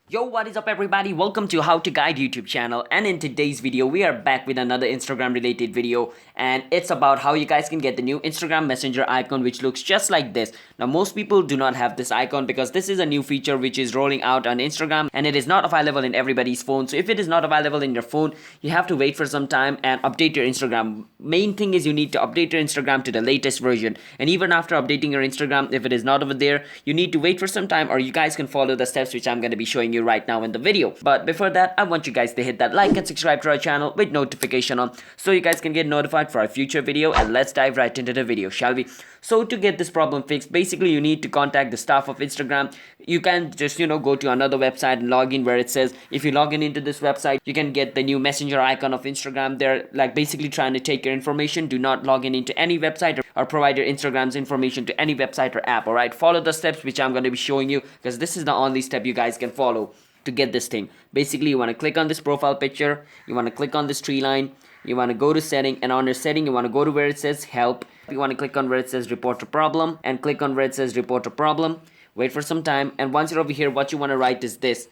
Yo, what is up everybody? Welcome to How to Guide YouTube channel, and in today's video we are back with another Instagram related video, and it's about how you guys can get the new Instagram Messenger icon which looks just like this. Now most people do not have this icon because this is a new feature which is rolling out on Instagram and it is not available in everybody's phone. So if it is not available in your phone, you have to wait for some time and update your Instagram. Main thing is you need to update your Instagram to the latest version, and even after updating your Instagram, if it is not over there, you need to wait for some time, or you guys can follow the steps which I'm going to be showing you right now in the video. But before that, I want you guys to hit that like and subscribe to our channel with notification on so you guys can get notified for our future video. And let's dive right into the video, shall we? So to get this problem fixed, basically you need to contact the staff of Instagram. You can just go to another website and log in where it says, if you log in into this website, you can get the new messenger icon of Instagram. They're like basically trying to take your information. Do not log in into any website or provide your Instagram's information to any website or app. Alright, follow the steps which I'm going to be showing you, because this is the only step you guys can follow to get this thing. Basically, you want to click on this profile picture, you want to click on this tree line, you want to go to setting, and under setting you want to go to where it says help. You want to click on where it says report a problem and click on where it says report a problem. Wait for some time, and once you're over here, what you want to write is this.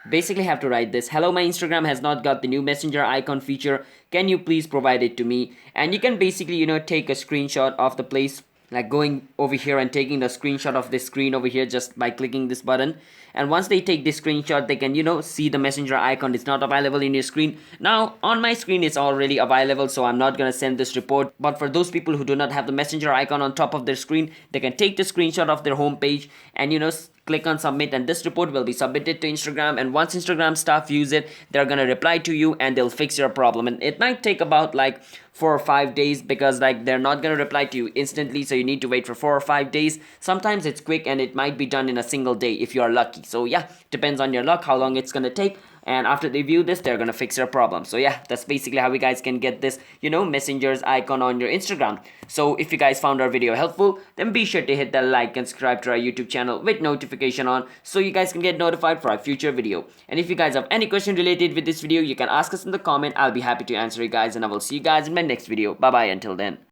Basically have to write this: hello, my Instagram has not got the new messenger icon feature, can you please provide it to me? And you can basically take a screenshot of the place, like going over here and taking the screenshot of this screen over here just by clicking this button. And once they take this screenshot, they can see the messenger icon is not available in your screen. Now on my screen it's already available, so I'm not gonna send this report. But for those people who do not have the messenger icon on top of their screen, they can take the screenshot of their home page and click on submit, and this report will be submitted to Instagram. And once Instagram staff use it, they're gonna reply to you and they'll fix your problem. And it might take about like 4 or 5 days, because like they're not gonna reply to you instantly, so you need to wait for 4 or 5 days. Sometimes it's quick and it might be done in a single day if you are lucky. So yeah, depends on your luck how long it's gonna take. And after they view this, they're gonna fix your problem. So yeah, that's basically how you guys can get this messenger's icon on your Instagram. So if you guys found our video helpful, then be sure to hit that like and subscribe to our YouTube channel with notification on so you guys can get notified for our future video. And if you guys have any question related with this video, you can ask us in the comment. I'll be happy to answer you guys, and I will see you guys in my next video. Bye bye until then.